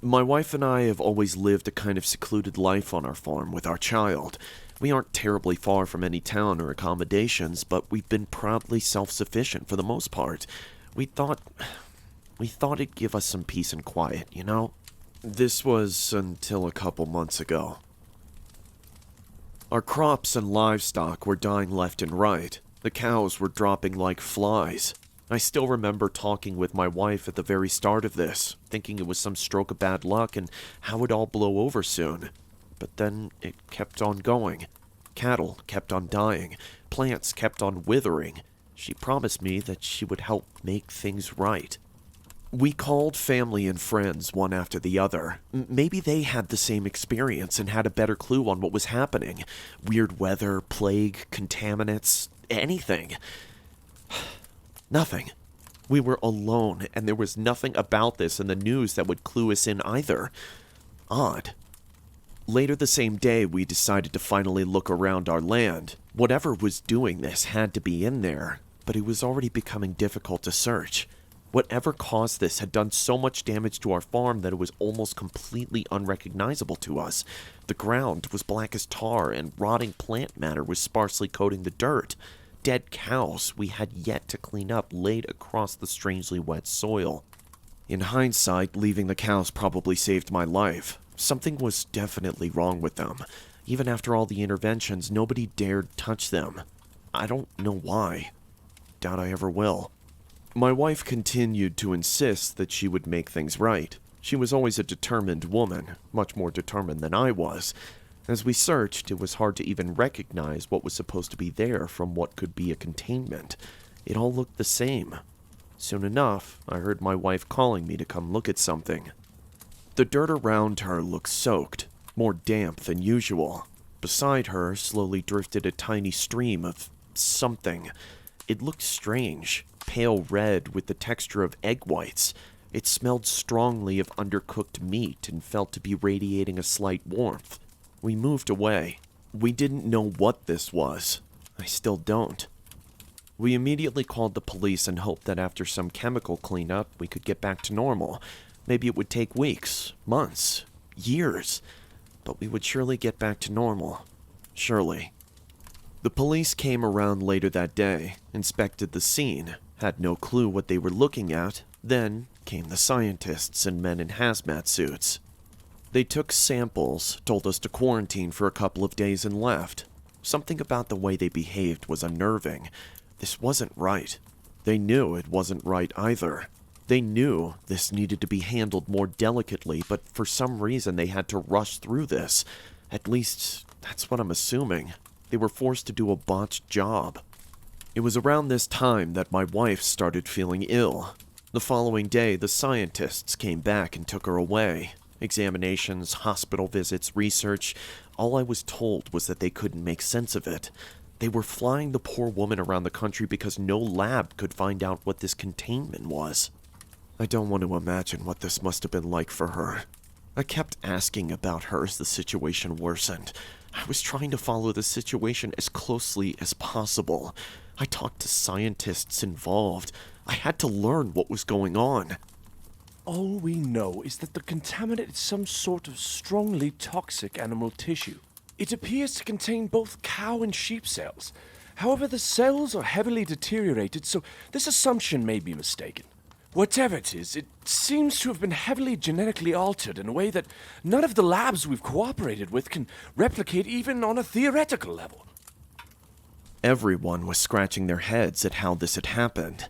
My wife and I have always lived a kind of secluded life on our farm with our child. We aren't terribly far from any town or accommodations, but we've been proudly self-sufficient for the most part. We thought it'd give us some peace and quiet, you know? This was until a couple months ago. Our crops and livestock were dying left and right. The cows were dropping like flies. I still remember talking with my wife at the very start of this, thinking it was some stroke of bad luck and how it'd all blow over soon. But then it kept on going. Cattle kept on dying. Plants kept on withering. She promised me that she would help make things right. We called family and friends one after the other. Maybe they had the same experience and had a better clue on what was happening. Weird weather, plague, contaminants, anything. Nothing. We were alone, and there was nothing about this in the news that would clue us in either. Odd. Later the same day, we decided to finally look around our land. Whatever was doing this had to be in there, but it was already becoming difficult to search. Whatever caused this had done so much damage to our farm that it was almost completely unrecognizable to us. The ground was black as tar, and rotting plant matter was sparsely coating the dirt. Dead cows we had yet to clean up laid across the strangely wet soil. In hindsight, leaving the cows probably saved my life. Something was definitely wrong with them. Even after all the interventions, nobody dared touch them. I don't know why. Doubt I ever will. My wife continued to insist that she would make things right. She was always a determined woman, much more determined than I was. As we searched, it was hard to even recognize what was supposed to be there from what could be a containment. It all looked the same. Soon enough, I heard my wife calling me to come look at something. The dirt around her looked soaked, more damp than usual. Beside her slowly drifted a tiny stream of something. It looked strange, pale red with the texture of egg whites. It smelled strongly of undercooked meat and felt to be radiating a slight warmth. We moved away. We didn't know what this was. I still don't. We immediately called the police and hoped that after some chemical cleanup, we could get back to normal. Maybe it would take weeks, months, years, but we would surely get back to normal. Surely. The police came around later that day, inspected the scene, had no clue what they were looking at. Then came the scientists and men in hazmat suits. They took samples, told us to quarantine for a couple of days, and left. Something about the way they behaved was unnerving. This wasn't right. They knew it wasn't right either. They knew this needed to be handled more delicately, but for some reason they had to rush through this. At least, that's what I'm assuming. They were forced to do a botched job. It was around this time that my wife started feeling ill. The following day, the scientists came back and took her away. Examinations, hospital visits, research. All I was told was that they couldn't make sense of it. They were flying the poor woman around the country because no lab could find out what this containment was. I don't want to imagine what this must have been like for her. I kept asking about her as the situation worsened. I was trying to follow the situation as closely as possible. I talked to scientists involved. I had to learn what was going on. All we know is that the contaminant is some sort of strongly toxic animal tissue. It appears to contain both cow and sheep cells. However, the cells are heavily deteriorated, so this assumption may be mistaken. Whatever it is, it seems to have been heavily genetically altered in a way that none of the labs we've cooperated with can replicate even on a theoretical level. Everyone was scratching their heads at how this had happened.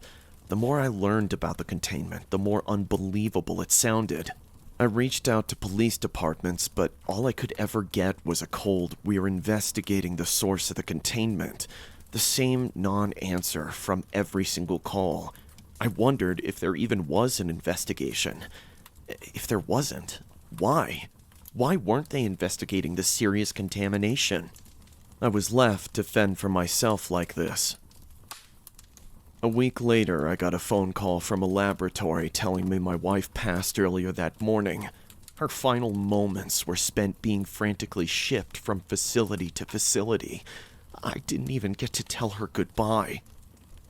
The more I learned about the containment, the more unbelievable it sounded. I reached out to police departments, but all I could ever get was a cold, "We're investigating the source of the containment." The same non-answer from every single call. I wondered if there even was an investigation. If there wasn't, why? Why weren't they investigating the serious contamination? I was left to fend for myself like this. A week later, I got a phone call from a laboratory telling me my wife passed earlier that morning. Her final moments were spent being frantically shipped from facility to facility. I didn't even get to tell her goodbye.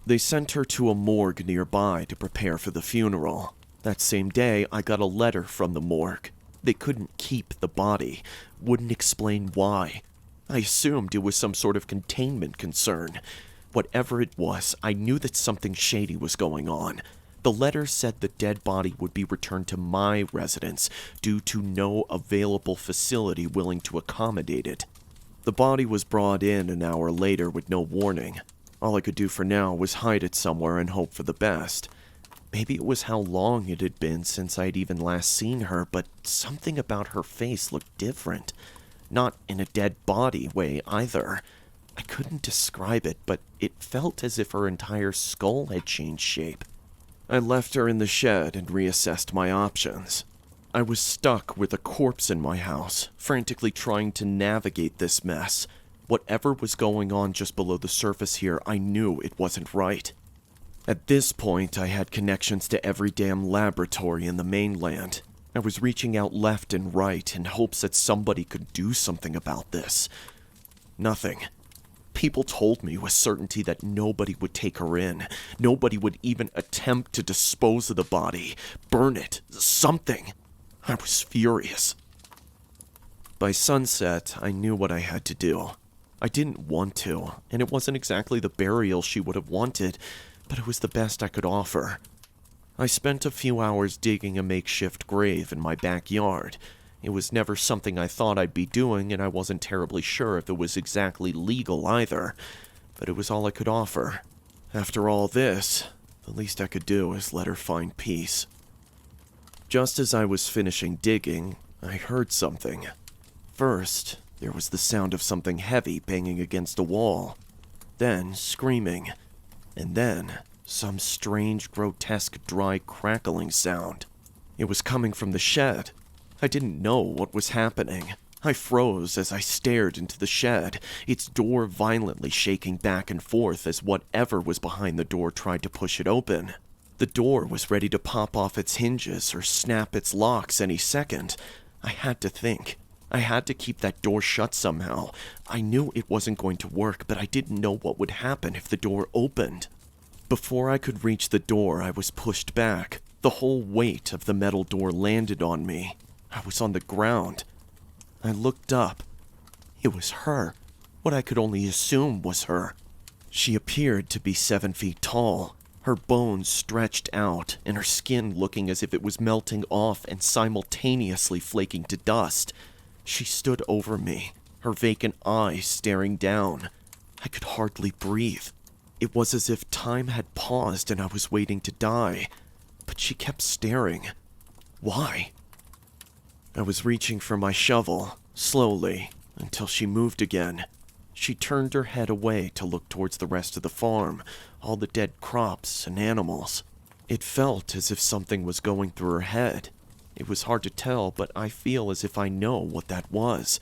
They sent her to a morgue nearby to prepare for the funeral. That same day, I got a letter from the morgue. They couldn't keep the body, wouldn't explain why. I assumed it was some sort of containment concern. Whatever it was, I knew that something shady was going on. The letter said the dead body would be returned to my residence due to no available facility willing to accommodate it. The body was brought in an hour later with no warning. All I could do for now was hide it somewhere and hope for the best. Maybe it was how long it had been since I'd even last seen her, but something about her face looked different. Not in a dead body way either. I couldn't describe it, but it felt as if her entire skull had changed shape. I left her in the shed and reassessed my options. I was stuck with a corpse in my house, frantically trying to navigate this mess. Whatever was going on just below the surface here, I knew it wasn't right. At this point, I had connections to every damn laboratory in the mainland. I was reaching out left and right in hopes that somebody could do something about this. Nothing. People told me with certainty that nobody would take her in. Nobody would even attempt to dispose of the body, burn it, something. I was furious. By sunset, I knew what I had to do. I didn't want to, and it wasn't exactly the burial she would have wanted, but it was the best I could offer. I spent a few hours digging a makeshift grave in my backyard. It was never something I thought I'd be doing, and I wasn't terribly sure if it was exactly legal either, but it was all I could offer. After all this, the least I could do is let her find peace. Just as I was finishing digging, I heard something. First, there was the sound of something heavy banging against a wall, then screaming, and then some strange, grotesque, dry crackling sound. It was coming from the shed. I didn't know what was happening. I froze as I stared into the shed, its door violently shaking back and forth as whatever was behind the door tried to push it open. The door was ready to pop off its hinges or snap its locks any second. I had to think. I had to keep that door shut somehow. I knew it wasn't going to work, but I didn't know what would happen if the door opened. Before I could reach the door, I was pushed back. The whole weight of the metal door landed on me. I was on the ground. I looked up. It was her. What I could only assume was her. She appeared to be 7 feet tall, her bones stretched out, and her skin looking as if it was melting off and simultaneously flaking to dust. She stood over me, her vacant eyes staring down. I could hardly breathe. It was as if time had paused and I was waiting to die, but she kept staring. Why? I was reaching for my shovel, slowly, until she moved again. She turned her head away to look towards the rest of the farm, all the dead crops and animals. It felt as if something was going through her head. It was hard to tell, but I feel as if I know what that was.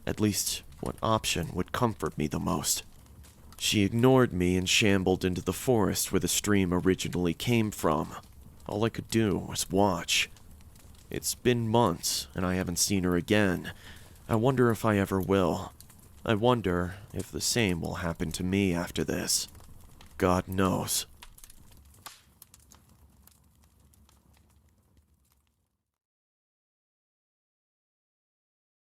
At least, what option would comfort me the most. She ignored me and shambled into the forest where the stream originally came from. All I could do was watch. It's been months, and I haven't seen her again. I wonder if I ever will. I wonder if the same will happen to me after this. God knows.